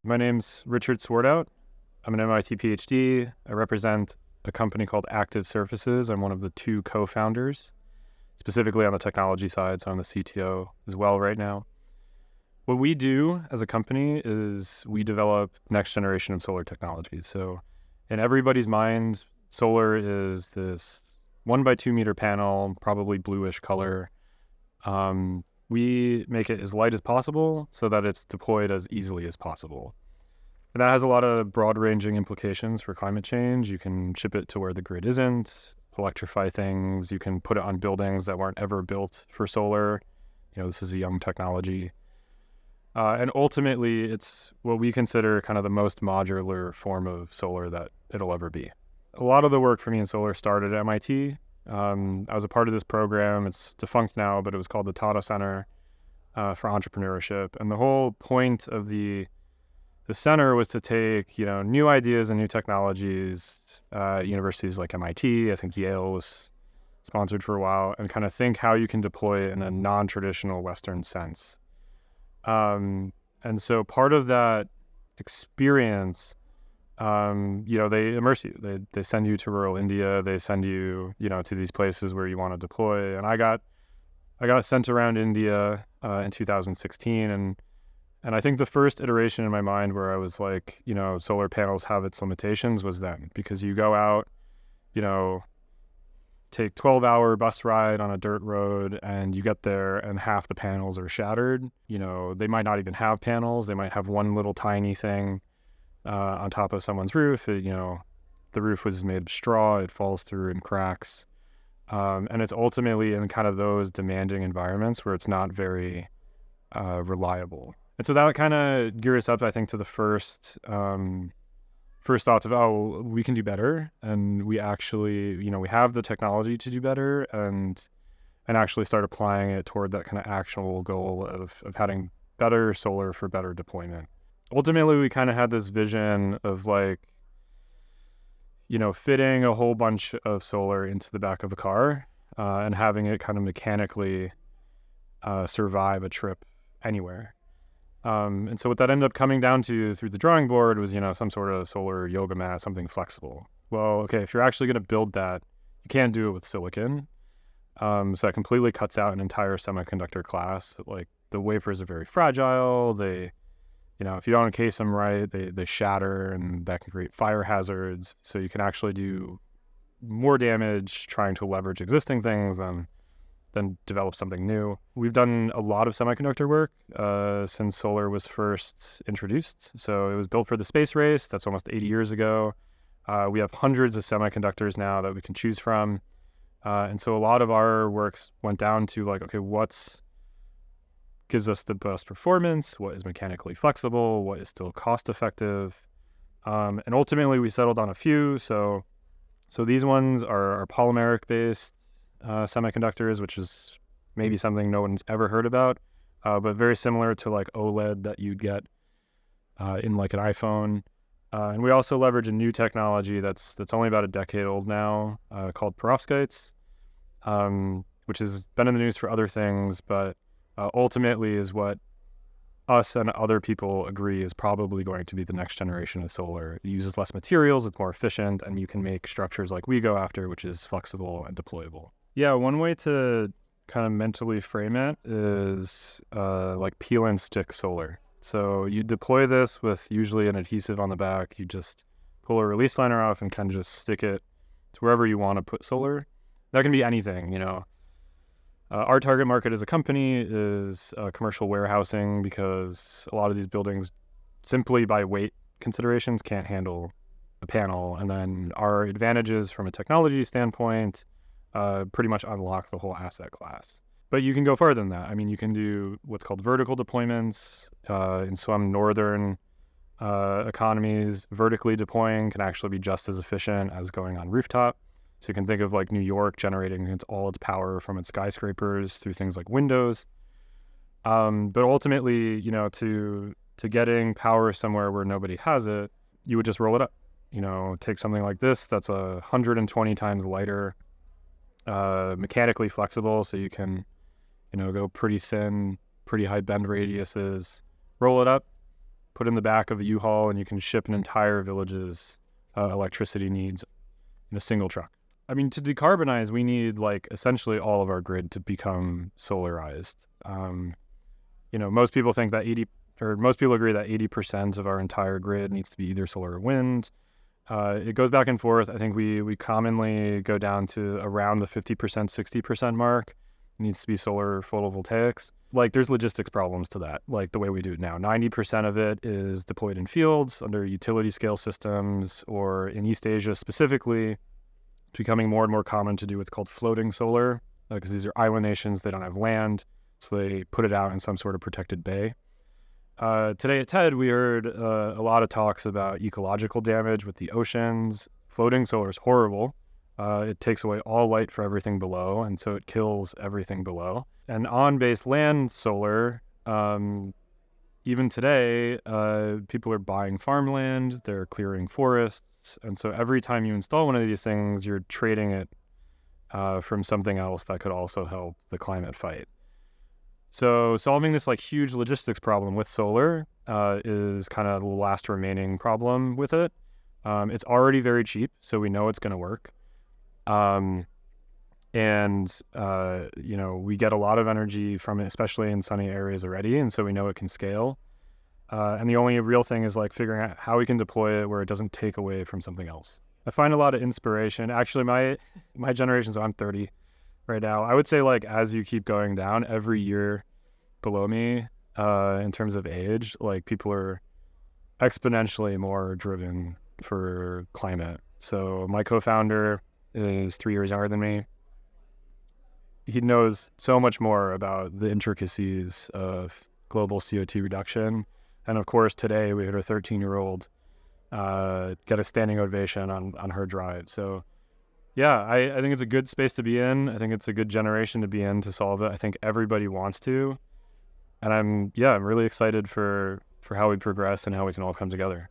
My name's Richard Swartwout. I'm an MIT PhD. I represent a company called Active Surfaces. I'm one of the two co-founders, specifically on the technology side, so I'm the CTO as well right now. What we do as a company is we develop next generation of solar technologies. So in everybody's mind, solar is this 1 by 2 meter panel, probably bluish color. We make it as light as possible so that it's deployed as easily as possible. And that has a lot of broad-ranging implications for climate change. You can ship it to where the grid isn't, electrify things. You can put it on buildings that weren't ever built for solar. This is a young technology. And ultimately, it's what we consider kind of the most modular form of solar that it'll ever be. A lot of the work for me in solar started at MIT. I was a part of this program. It's defunct now, but it was called the Tata Center for Entrepreneurship. And the whole point of the center was to take, new ideas and new technologies, universities like MIT, I think Yale was sponsored for a while, and kind of think how you can deploy it in a non-traditional Western sense. And so part of that experience, they immerse you. They send you to rural India. They send you, to these places where you want to deploy. And I got sent around India in 2016, and I think the first iteration in my mind where I was like, solar panels have its limitations was then, because you go out, take 12-hour bus ride on a dirt road, and you get there and half the panels are shattered. They might not even have panels. They might have one little tiny thing on top of someone's roof. The roof was made of straw. It falls through and cracks. And it's ultimately in kind of those demanding environments where it's not very reliable. And so that kind of gears up, I think, to the first thoughts of, we can do better. And we actually, we have the technology to do better and actually start applying it toward that kind of actual goal of having better solar for better deployment. Ultimately, we kind of had this vision of fitting a whole bunch of solar into the back of a car and having it kind of mechanically survive a trip anywhere. And so what that ended up coming down to through the drawing board was, some sort of solar yoga mat, something flexible. Well, okay, if you're actually going to build that, you can't do it with silicon. So that completely cuts out an entire semiconductor class. Like, the wafers are very fragile. They, if you don't encase them right, they shatter, and that can create fire hazards. So you can actually do more damage trying to leverage existing things than develop something new. We've done a lot of semiconductor work since solar was first introduced. So it was built for the space race. That's almost 80 years ago. We have hundreds of semiconductors now that we can choose from. And so a lot of our works went down to what gives us the best performance, what is mechanically flexible, what is still cost effective. And ultimately we settled on a few. So these ones are polymeric based semiconductors, which is maybe something no one's ever heard about, but very similar to OLED that you'd get in an iPhone. And we also leverage a new technology that's only about a decade old now, called perovskites, which has been in the news for other things, but ultimately is what us and other people agree is probably going to be the next generation of solar. It uses less materials, it's more efficient, and you can make structures like we go after, which is flexible and deployable. Yeah, one way to kind of mentally frame it is peel and stick solar. So you deploy this with usually an adhesive on the back. You just pull a release liner off and kind of just stick it to wherever you want to put solar. That can be anything, Our target market as a company is commercial warehousing, because a lot of these buildings, simply by weight considerations, can't handle a panel. And then our advantages from a technology standpoint pretty much unlock the whole asset class. But you can go further than that. I mean, you can do what's called vertical deployments. In some northern economies, vertically deploying can actually be just as efficient as going on rooftop. So you can think of New York generating all its power from its skyscrapers through things like windows. But ultimately, to getting power somewhere where nobody has it, you would just roll it up. Take something like this that's 120 times lighter, mechanically flexible, so you can, go pretty thin, pretty high bend radiuses, roll it up, put in the back of a U-Haul, and you can ship an entire village's electricity needs in a single truck. I mean, to decarbonize, we need like essentially all of our grid to become solarized. Most people think that most people agree that 80% of our entire grid needs to be either solar or wind. It goes back and forth. I think we commonly go down to around the 50%, 60% mark. It needs to be solar photovoltaics. Like, there's logistics problems to that, like the way we do it now. 90% of it is deployed in fields under utility scale systems, or in East Asia specifically, it's becoming more and more common to do what's called floating solar, because these are island nations. They don't have land, so they put it out in some sort of protected bay. Today at TED, we heard a lot of talks about ecological damage with the oceans. Floating solar is horrible. It takes away all light for everything below, and so it kills everything below. And on-base land solar, even today, people are buying farmland, they're clearing forests, and so every time you install one of these things, you're trading it from something else that could also help the climate fight. So solving this like huge logistics problem with solar is kind of the last remaining problem with it. It's already very cheap, so we know it's going to work. We get a lot of energy from it, especially in sunny areas already, and so we know it can scale. And the only real thing is like figuring out how we can deploy it where it doesn't take away from something else. I find a lot of inspiration. Actually, my generation, so I'm 30 right now. I would say like as you keep going down every year below me, in terms of age, like people are exponentially more driven for climate. So my co-founder is 3 years younger than me. He knows so much more about the intricacies of global CO2 reduction. And of course, today we had a 13-year-old get a standing ovation on her drive. So yeah, I think it's a good space to be in. I think it's a good generation to be in to solve it. I think everybody wants to. And I'm really excited for how we progress and how we can all come together.